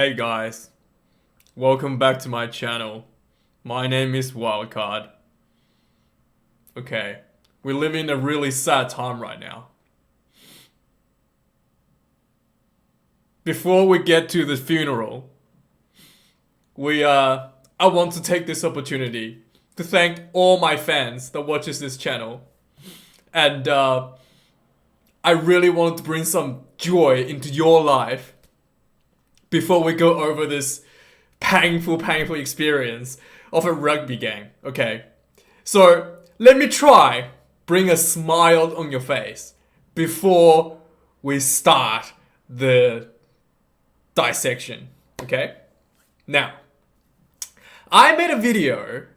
Hey guys, welcome back to my channel. My name is Wildkard. Okay, we live in a really sad time right now. Before we get to the funeral, I want to take this opportunity to thank all my fans that watches this channel. And I really want to bring some joy into your life before we go over this painful experience of a rugby game, okay? So, let me try bring a smile on your face before we start the dissection, okay? Now, I made a video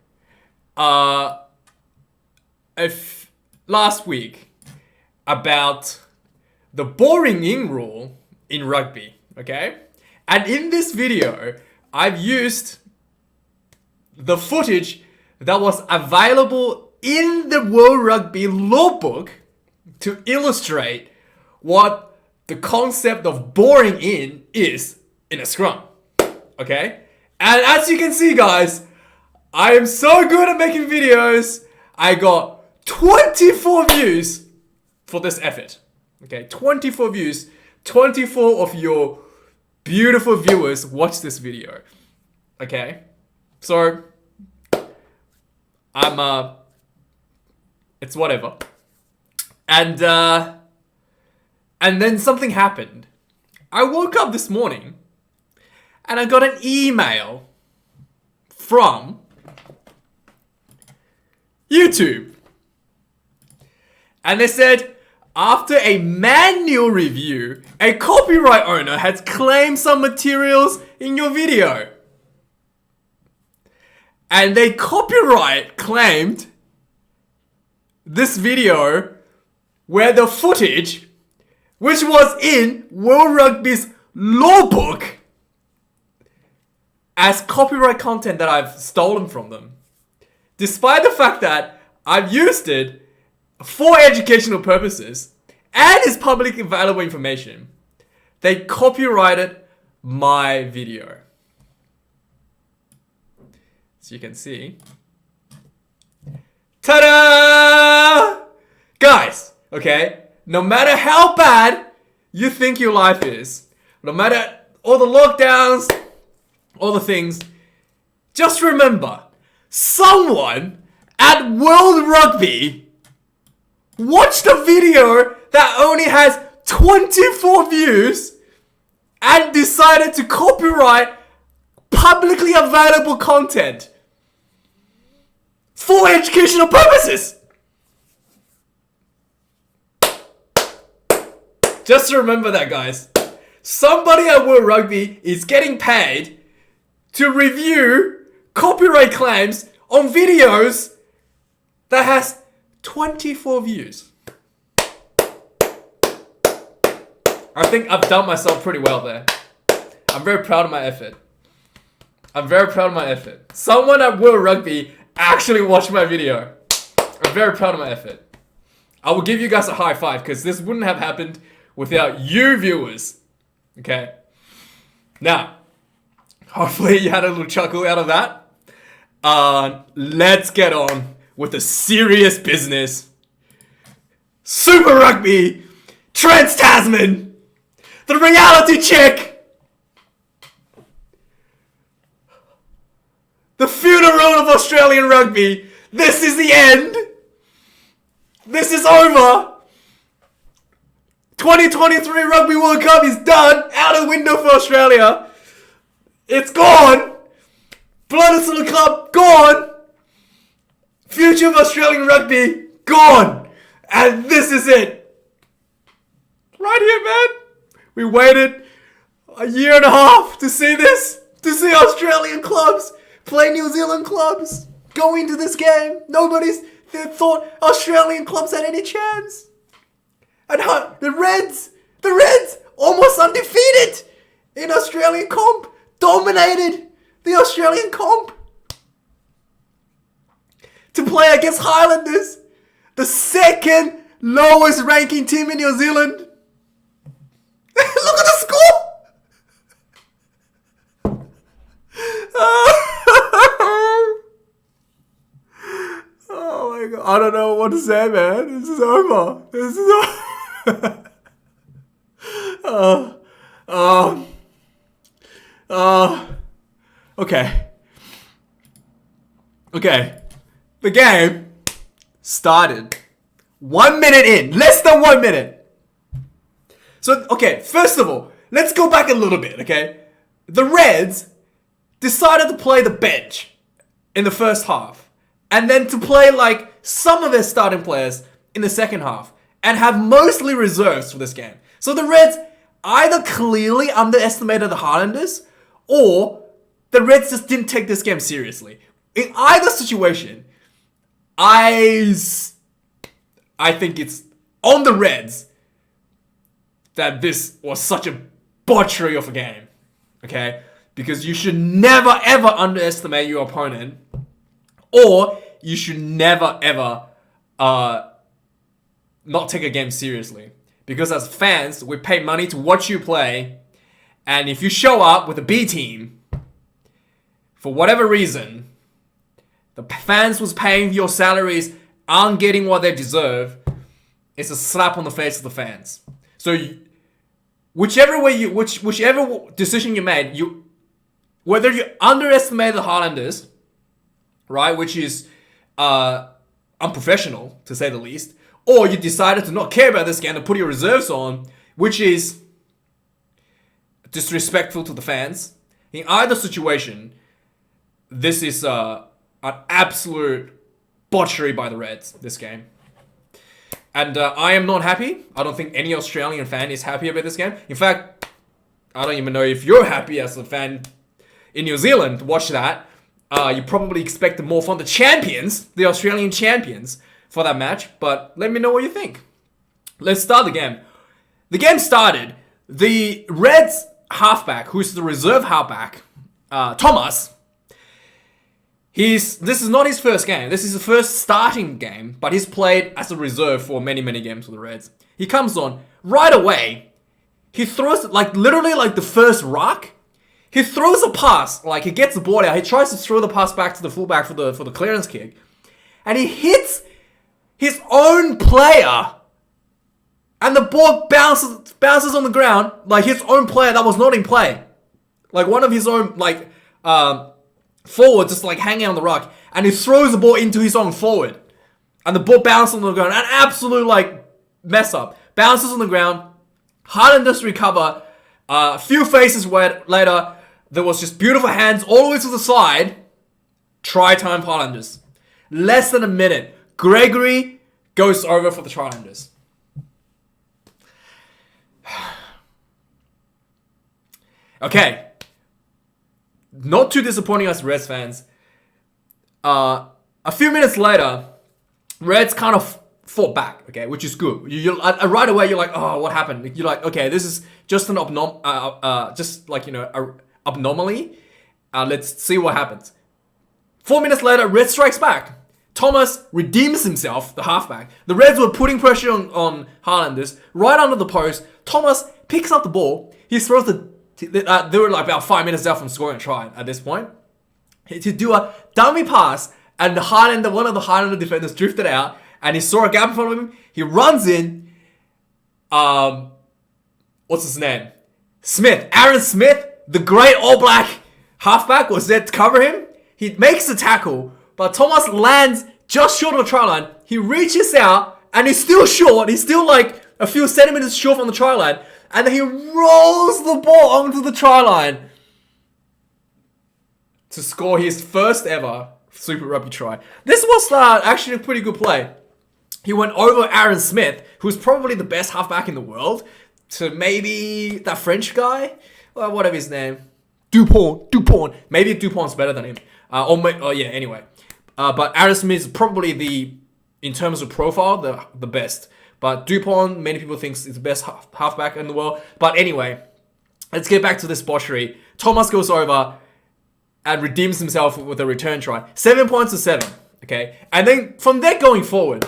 last week about the boring in rule in rugby, okay? And in this video, I've used the footage that was available in the World Rugby Law Book to illustrate what the concept of boring in is in a scrum, okay? And as you can see, guys, I am so good at making videos. I got 24 views for this effort, okay? 24 views, 24 of your beautiful viewers watch this video, okay? So, it's whatever. And then something happened. I woke up this morning and I got an email from YouTube. And they said, after a manual review, a copyright owner has claimed some materials in your video. And they copyright claimed this video where the footage, which was in World Rugby's law book, as copyright content that I've stolen from them. Despite the fact that I've used it for educational purposes and is publicly available information, they copyrighted my video. As you can see. Ta-da! Guys, okay? No matter how bad you think your life is, no matter all the lockdowns, all the things, just remember, someone at World Rugby watched a video that only has 24 views and decided to copyright publicly available content for educational purposes. Just remember that, guys. Somebody at World Rugby is getting paid to review copyright claims on videos that has 24 views. I think I've done myself pretty well there. I'm very proud of my effort. Someone at World Rugby actually watched my video. I'm very proud of my effort. I will give you guys a high five because this wouldn't have happened without you viewers. Okay? Now, hopefully you had a little chuckle out of that. Let's get on with the serious business. Super Rugby Trans-Tasman, the reality check. The funeral of Australian rugby. This is the end. This is over. 2023 Rugby World Cup is done. Out of the window for Australia. It's gone. Blood to the club, gone. Future of Australian rugby, gone. And this is it. Right here, man. We waited a year and a half to see this. To see Australian clubs play New Zealand clubs. Go into this game. Nobody's thought Australian clubs had any chance. And the Reds, almost undefeated in Australian comp. Dominated the Australian comp. To play against Highlanders, the second lowest ranking team in New Zealand. Look at the score! I don't know what to say, man. This is over. This is over. Okay. Okay. The game started 1 minute in. Less than 1 minute. So, okay, first of all, let's go back a little bit, okay? The Reds decided to play the bench in the first half. And then to play, like, some of their starting players in the second half. And have mostly reserves for this game. So the Reds either clearly underestimated the Highlanders, or the Reds just didn't take this game seriously. In either situation, I think it's on the Reds that this was such a butchery of a game. Okay? Because you should never ever underestimate your opponent, or you should never ever not take a game seriously. Because as fans, we pay money to watch you play, and if you show up with a B team, for whatever reason, the fans was paying your salaries aren't getting what they deserve, it's a slap on the face of the fans. So whichever decision you made, whether you underestimate the Highlanders, right, which is unprofessional to say the least, or you decided to not care about this game and put your reserves on, which is disrespectful to the fans. In either situation, this is an absolute butchery by the Reds, this game. And I am not happy. I don't think any Australian fan is happy about this game. In fact, I don't even know if you're happy as a fan in New Zealand to watch that. You probably expected more from the champions, the Australian champions, for that match, but let me know what you think. Let's start the game. The game started. The Reds halfback, who's the reserve halfback, Thomas. This is not his first game. This is his first starting game, but he's played as a reserve for many, many games for the Reds. He comes on right away. He throws, literally the first ruck. He throws a pass, he gets the ball out. He tries to throw the pass back to the fullback for the clearance kick, and he hits his own player, and the ball bounces on the ground, his own player that was not in play, one of his own forward just hanging on the ruck, and he throws the ball into his own forward, and the ball bounces on the ground, an absolute mess up, bounces on the ground. Highlanders recover. A few phases later, there was just beautiful hands all the way to the side. Try time Highlanders. Less than a minute. Gregory goes over for the Highlanders. Okay. Not too disappointing as Reds fans. A few minutes later, Reds kind of fought back, okay, which is good. Right away, you're like, oh, what happened? You're like, okay, this is just an abnormally. Let's see what happens. 4 minutes later, Reds strikes back. Thomas redeems himself, the halfback. The Reds were putting pressure on Highlanders right under the post. Thomas picks up the ball. He throws they were about 5 minutes out from scoring a try at this point. To do a dummy pass, and one of the Highlander defenders drifted out, and he saw a gap in front of him. He runs in. What's his name? Smith. Aaron Smith, the great All Black halfback, was there to cover him. He makes the tackle, but Thomas lands just short of the try line. He reaches out, and he's still short. He's still a few centimeters short from the try line. And then he rolls the ball onto the try line to score his first ever Super Rugby try. This was actually a pretty good play. He went over Aaron Smith, who's probably the best halfback in the world, to maybe that French guy, or whatever his name, Dupont. Maybe Dupont's better than him. Anyway. But Aaron Smith is probably in terms of profile, the best. But Dupont, many people think is the best halfback in the world. But anyway, let's get back to this botchery. Thomas goes over and redeems himself with a return try. 7 points to 7. Okay? And then from there going forward,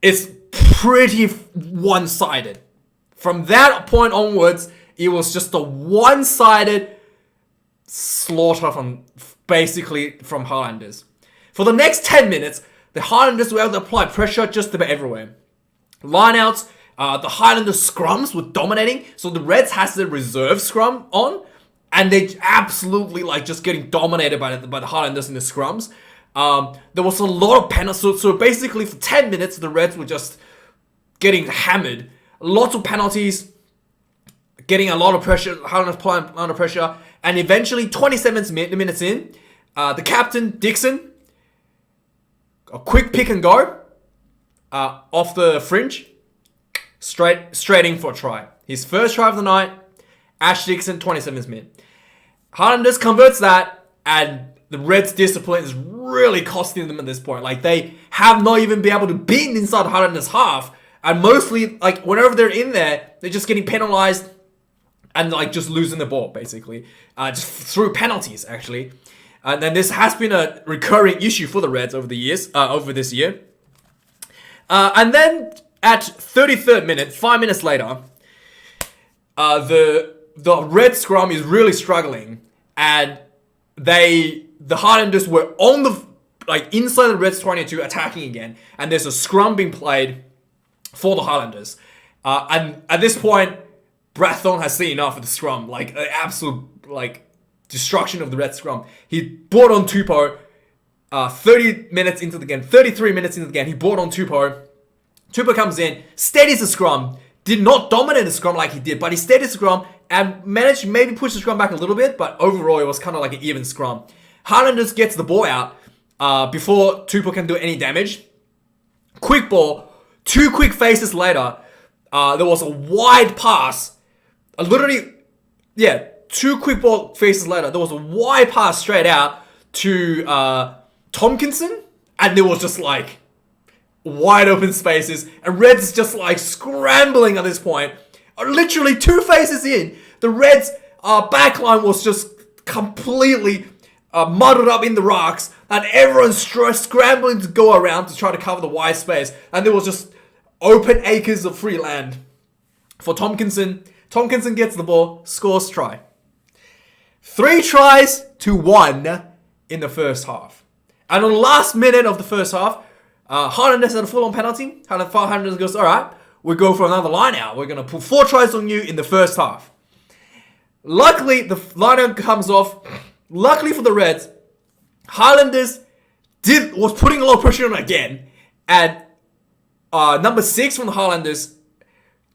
it's pretty one-sided. From that point onwards, it was just a one-sided slaughter from Highlanders. For the next 10 minutes, the Highlanders were able to apply pressure just about everywhere. Lineouts, the Highlanders scrums were dominating, so the Reds has the reserve scrum on, and they're absolutely like just getting dominated by the Highlanders in the scrums. There was a lot of penalties, so basically for 10 minutes the Reds were just getting hammered. Lots of penalties, getting a lot of pressure, Highlanders applying a lot of pressure, and eventually 27 minutes in, the captain Dixon, a quick pick and go off the fringe, straight in for a try. His first try of the night, Ash Dixon, 27th minute. Highlanders converts that, and the Reds' discipline is really costing them at this point. Like, they have not even been able to beat inside Highlanders' half, and mostly, like, whenever they're in there, they're just getting penalized and, like, just losing the ball, basically. Just through penalties, actually. And then this has been a recurring issue for the Reds over the years, over this year. And then at 33rd minute, 5 minutes later, the Red scrum is really struggling, and the Highlanders were on the inside the Reds 22 attacking again, and there's a scrum being played for the Highlanders. And at this point, Brad Thorne has seen enough of the scrum, like absolute destruction of the Red scrum. He brought on Tupou 33 minutes into the game. He brought on Tupou. Tupou comes in, steadies the scrum. Did not dominate the scrum like he did, but he steadied the scrum and managed to maybe push the scrum back a little bit, but overall it was kind of like an even scrum. Highlanders gets the ball out before Tupou can do any damage. Quick ball. 2 quick faces later, there was a wide pass. 2 quick ball faces later, there was a wide pass straight out to Tompkinson, and there was just like wide open spaces, and Reds just like scrambling at this point. Literally 2 faces in, the Reds backline was just completely muddled up in the rocks, and everyone's scrambling to go around to try to cover the wide space, and there was just open acres of free land for Tompkinson. Tompkinson gets the ball, scores try. 3 tries to 1 in the first half. And on the last minute of the first half, Highlanders had a full-on penalty. Highlanders goes, all right, we go for another line-out. We're going to put 4 tries on you in the first half. Luckily, the line-out comes off. Luckily for the Reds, Highlanders was putting a lot of pressure on again. And number 6 from the Highlanders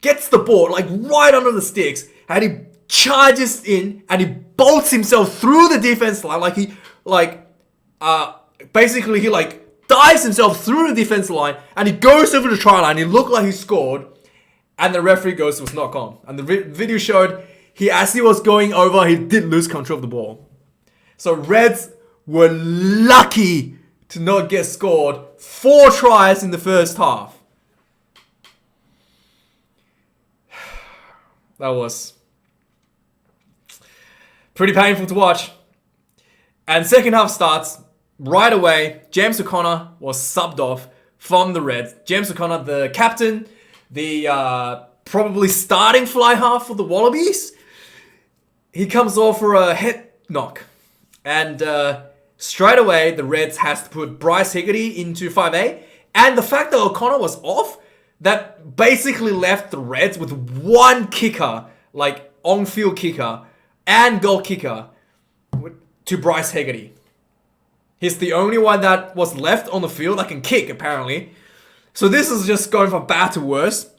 gets the ball like right under the sticks, and he charges in and he bolts himself through the defense line. Basically he dives himself through the defense line, and he goes over the try line. He looked like he scored, and the referee goes, it was knock on. And the video showed as he was going over, he did lose control of the ball. So Reds were lucky to not get scored 4 tries in the first half. That was pretty painful to watch. And second half starts right away. James O'Connor was subbed off from the Reds. James O'Connor, the captain, the probably starting fly half for the Wallabies. He comes off for a head knock. And straight away, the Reds has to put Bryce Higgity into 5A. And the fact that O'Connor was off, that basically left the Reds with 1 kicker, on-field kicker and goal kicker, to Bryce Higgity. He's the only one that was left on the field that can kick, apparently. So this is just going from bad to worse,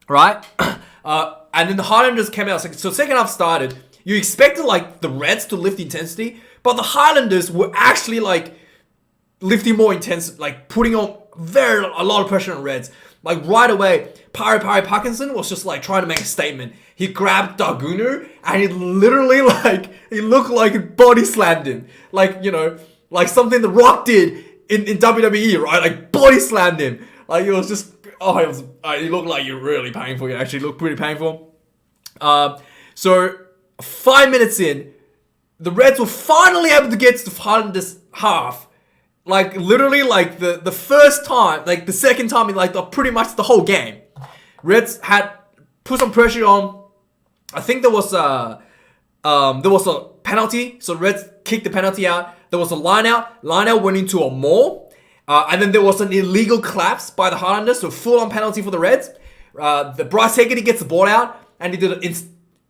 right? And then the Highlanders came out. So second half started. You expected the Reds to lift intensity, but the Highlanders were actually lifting more intense, putting on a lot of pressure on Reds. Right away, Pari Parkinson was just trying to make a statement. He grabbed Dagunu and he literally he looked like he body slammed him. Something The Rock did in WWE, right? Body slammed him. It was just, it looked like you're really painful. It actually looked pretty painful. So 5 minutes in, the Reds were finally able to get to the Highlanders half. Literally, the first time, the second time in, pretty much the whole game. Reds had put some pressure on. I think there was a penalty, so Reds kicked the penalty out. There was a line out. Line out went into a maul. And then there was an illegal collapse by the Highlanders, so full-on penalty for the Reds. The Bryce Hegarty gets the ball out, and he did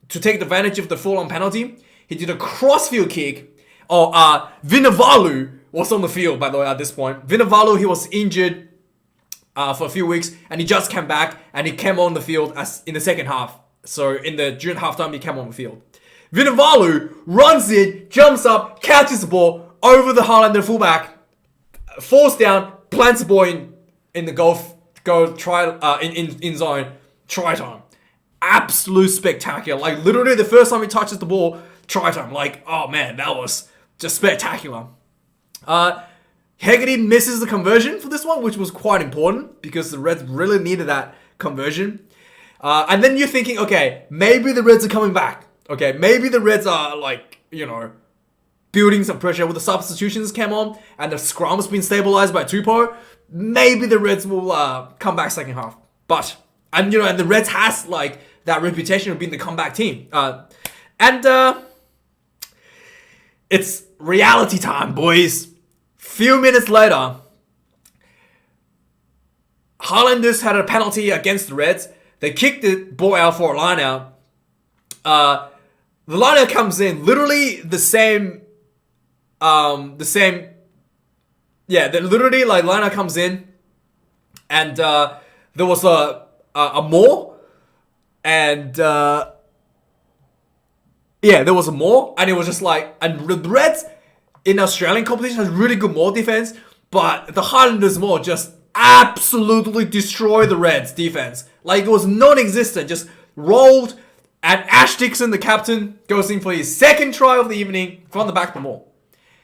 to take advantage of the full-on penalty. He did a crossfield kick. Vunivalu was on the field, by the way, at this point. Vunivalu, he was injured for a few weeks, and he just came back, and he came on the field in the second half. So during halftime, he came on the field. Vunivalu runs in, jumps up, catches the ball over the Highlander fullback, falls down, plants the ball in the goal try in zone, try time. Absolute spectacular. Like literally the first time he touches the ball, try time. Like, oh man, that was just spectacular. Hegarty misses the conversion for this one, which was quite important because the Reds really needed that conversion. And then you're thinking, okay, maybe the Reds are coming back. Okay, maybe the Reds are like, building some pressure with the substitutions came on and the scrum's been stabilized by Tupou. Maybe the Reds will come back second half. And the Reds has like that reputation of being the comeback team. It's reality time, boys. Few minutes later, Highlanders had a penalty against the Reds. They kicked the ball out for a line out. The line out comes in, literally the same. Literally like line out comes in, and there was a more, and there was a more, and it was just like, and the Reds in Australian competition has really good maul defense, but the Highlanders maul just absolutely destroyed the Reds defense. Like it was non-existent, just rolled, and Ash Dixon, the captain, goes in for his second try of the evening from the back of the maul.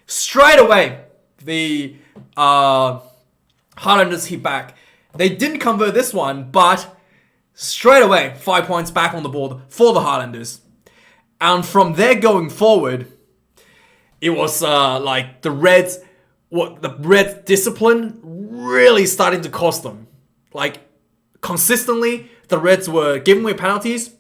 Straight away, the Highlanders hit back. They didn't convert this one, but straight away, 5 points back on the board for the Highlanders. And from there going forward, it was like the Reds discipline really starting to cost them. Like consistently, the Reds were giving away penalties,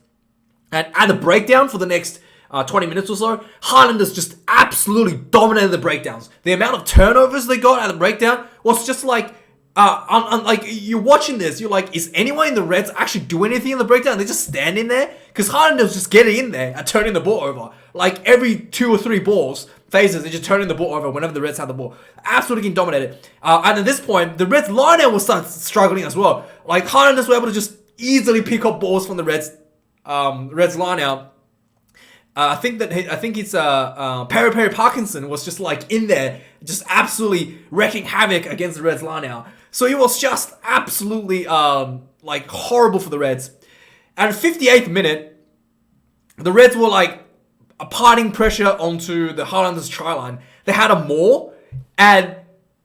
and at the breakdown for the next 20 minutes or so, Highlanders just absolutely dominated the breakdowns. The amount of turnovers they got at the breakdown was just like, like you're watching this, you're like, is anyone in the Reds actually doing anything in the breakdown? They're just standing there? Because Highlanders just getting in there and turning the ball over. Like every 2 or 3 balls, phases, they're just turning the ball over whenever the Reds have the ball. Absolutely getting dominated. And at this point, the Reds line-out will start struggling as well. Like Highlanders were able to just easily pick up balls from the Reds line-out. I think it's Perry Parkinson was just like in there, just absolutely wreaking havoc against the Reds line-out. So it was just absolutely like horrible for the Reds. And 58th minute, the Reds were like applying pressure onto the Highlanders try line. They had a maul, and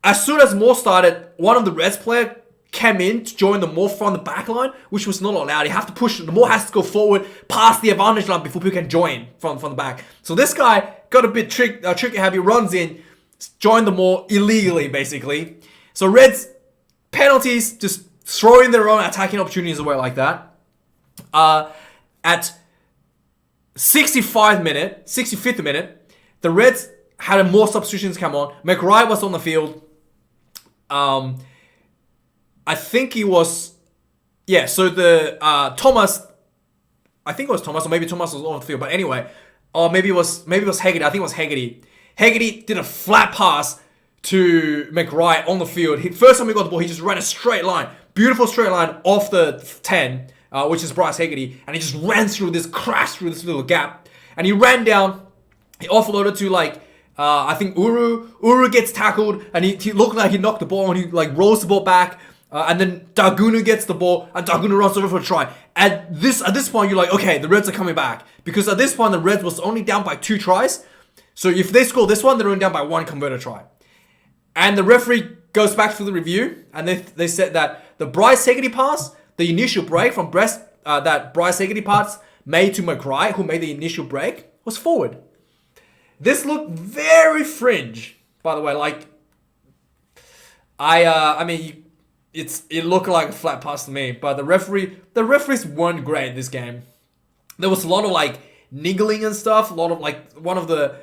as soon as maul started, one of the Reds player came in to join the maul from the back line, which was not allowed. You have to push, the maul has to go forward past the advantage line before people can join from the back. So this guy got a bit tricky happy, runs in, joined the maul illegally, basically. So Reds penalties, just throwing their own attacking opportunities away like that. At 65th minute, the Reds had more substitutions come on. McRae was on the field. I think he was, so the Thomas, I think it was Thomas, or maybe Thomas was off the field, but anyway, or maybe it was Hegarty. I think it was Hegarty. Hegarty did a flat pass to McRae on the field. First time he got the ball, he just ran a straight line, beautiful straight line off the 10, which is Bryce Hegarty, and he just ran crashed through this little gap, and he ran down. He offloaded to like I think Uru. Uru gets tackled, and he looked like he knocked the ball, and he like rolls the ball back. And then Dagunu gets the ball, and Dagunu runs over for a try. At this point, you're like, okay, the Reds are coming back. Because at this point, the Reds was only down by 2 tries. So if they score this one, they're only down by 1 converted try. And the referee goes back to the review, and they said that the Bryce Hegarty pass, the initial break from that Bryce Hegarty pass made to McRae, who made the initial break, was forward. This looked very fringe, by the way. Like, I mean, it looked like a flat pass to me, but the referees weren't great this game. There was a lot of like niggling and stuff. A lot of like one of the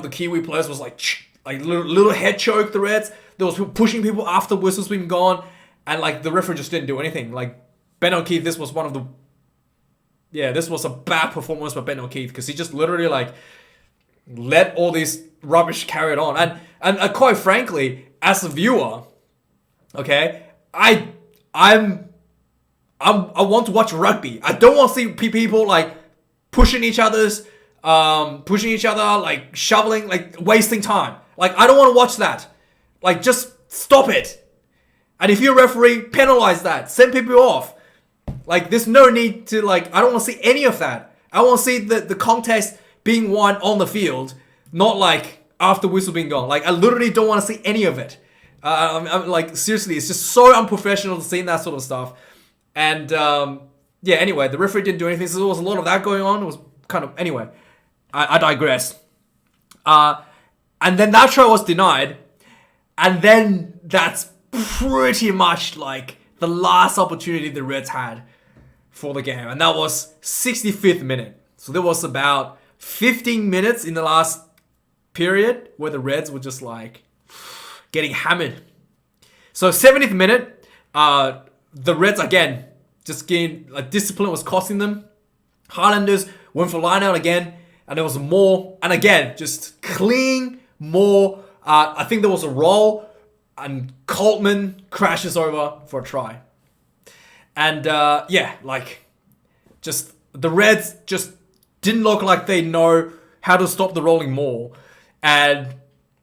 Kiwi players was like little head choke the Reds. there was people pushing people after whistles been gone, and like the referee just didn't do anything. Like Ben O'Keefe, this was a bad performance by Ben O'Keefe because he just literally like let all this rubbish carry on. And quite frankly, as a viewer, okay, I want to watch rugby. I don't want to see people like pushing each other, like shoveling, like wasting time. Like I don't want to watch that. Like just stop it. And if you're a referee, penalize that. Send people off. Like there's no need to like. I don't want to see any of that. I want to see the contest being won on the field, not like after whistle being gone. Like I literally don't want to see any of it. I'm like seriously, it's just so unprofessional to see that sort of stuff. And yeah, anyway, the referee didn't do anything. So there was a lot of that going on. It was kind of anyway. I digress. And then that try was denied, and then that's pretty much like the last opportunity the Reds had for the game, and that was 65th minute. So there was about 15 minutes in the last period where the Reds were just like getting hammered. So 70th minute, the Reds again just getting like discipline was costing them. Highlanders went for line out again, and there was more, and again just clean more. I think there was a roll, and Coltman crashes over for a try. And yeah, like just the Reds just didn't look like they know how to stop the rolling maul. And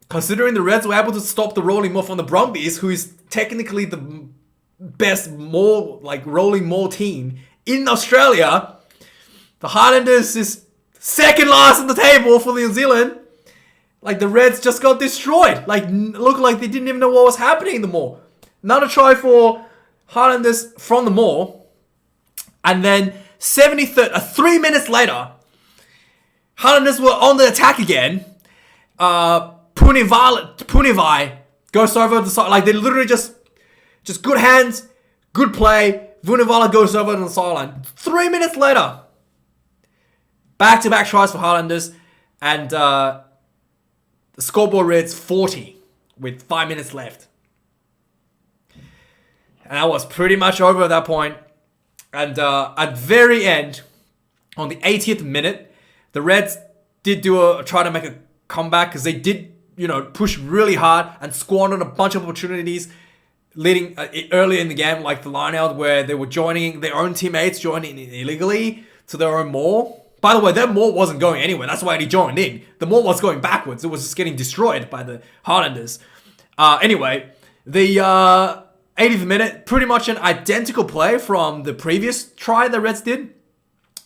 considering the Reds were able to stop the rolling maul from the Brumbies, who is technically the best maul, like rolling maul team in Australia, the Highlanders is second last on the table for New Zealand. Like the Reds just got destroyed. Like looked like they didn't even know what was happening in the maul. Another try for Highlanders from the maul. And then 73rd, 3 minutes later, Highlanders were on the attack again. Punivai goes over the side. Like they literally just good hands, good play. Vunivala goes over on the sideline. 3 minutes later, back-to-back tries for Highlanders, and the scoreboard reads 40 with 5 minutes left. And that was pretty much over at that point. And at very end, on the 80th minute, the Reds did try to make a comeback because they did, push really hard and squandered a bunch of opportunities leading earlier in the game, like the line-out where they were joining their own teammates, joining illegally to their own maul. By the way, their maul wasn't going anywhere. That's why he joined in. The maul was going backwards. It was just getting destroyed by the Highlanders. Anyway, the 80th minute, pretty much an identical play from the previous try the Reds did.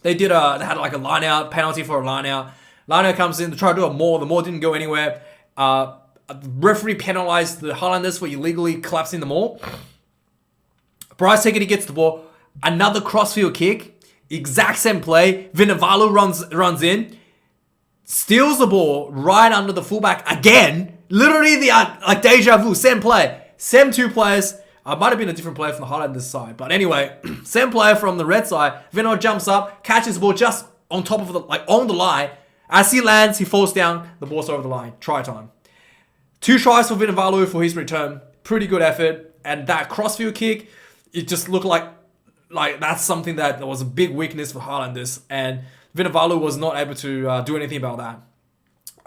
They had like a line-out, penalty for a line-out. Line-out comes in, they try to do a maul. The maul didn't go anywhere. The referee penalized the Highlanders for illegally collapsing the maul. Bryce Higgity gets the ball. Another crossfield kick. Exact same play. Vunivalu runs in. Steals the ball right under the fullback again. Literally the like deja vu. Same play. Same two players. Might have been a different player from the Highlanders side. But anyway, same player from the Red side. Vino jumps up, catches the ball just on top of on the line. As he lands, he falls down. The ball's over the line. Try time. 2 tries for Vunivalu for his return. Pretty good effort. And that crossfield kick, it just looked like that's something that was a big weakness for Highlanders. And Vunivalu was not able to do anything about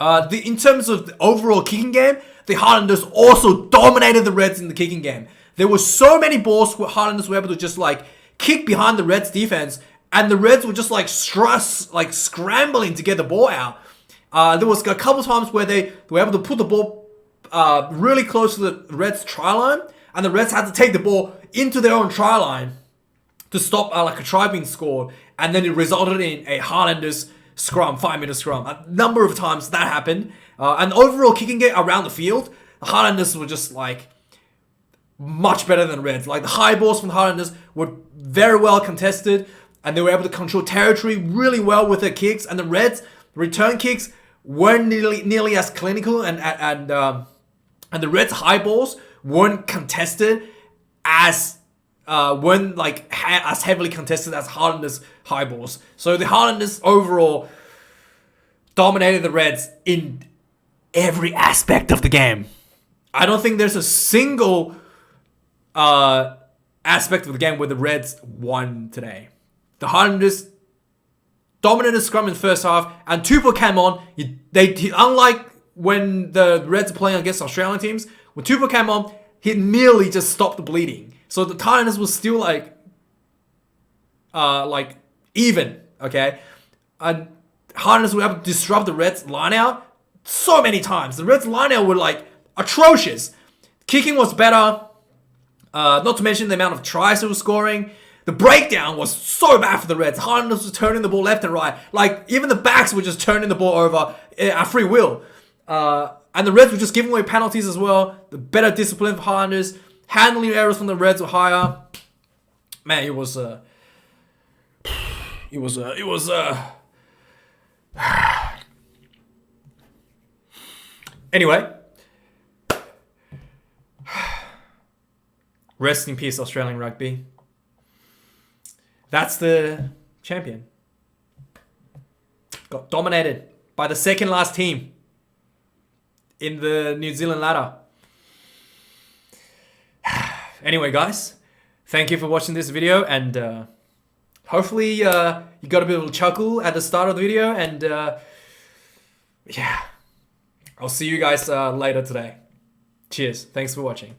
that. In terms of the overall kicking game, the Highlanders also dominated the Reds in the kicking game. There were so many balls where Highlanders were able to just like kick behind the Reds defense, and the Reds were just like scrambling to get the ball out. There was a couple times where they were able to put the ball really close to the Reds try line, and the Reds had to take the ball into their own try line to stop like a try being scored, and then it resulted in a Highlanders scrum, 5-minute scrum. A number of times that happened. And overall kicking game around the field, the Highlanders were just like much better than Reds. Like the high balls from the Highlanders were very well contested, and they were able to control territory really well with their kicks. And the Reds return kicks weren't nearly as clinical, and the Reds high balls weren't contested as as heavily contested as Highlanders high balls. So the Highlanders overall dominated the Reds in every aspect of the game. I don't think there's a single aspect of the game where the Reds won today. The Highlanders dominated scrum in the first half, and Tupou came on. Unlike when the Reds are playing against Australian teams, when Tupou came on, he nearly just stopped the bleeding. So the Highlanders was still like even, okay? And Highlanders were able to disrupt the Reds lineout so many times. The Reds lineout were like atrocious. Kicking was better. Not to mention the amount of tries they were scoring. The breakdown was so bad for the Reds. Highlanders were turning the ball left and right. Like, even the backs were just turning the ball over at free will. And the Reds were just giving away penalties as well. The better discipline for Highlanders. Handling errors from the Reds were higher. Man, it was Anyway. Rest in peace, Australian rugby. That's the champion. Got dominated by the second last team in the New Zealand ladder. Anyway, guys, thank you for watching this video, and hopefully you got a bit of a chuckle at the start of the video, and yeah, I'll see you guys later today. Cheers. Thanks for watching.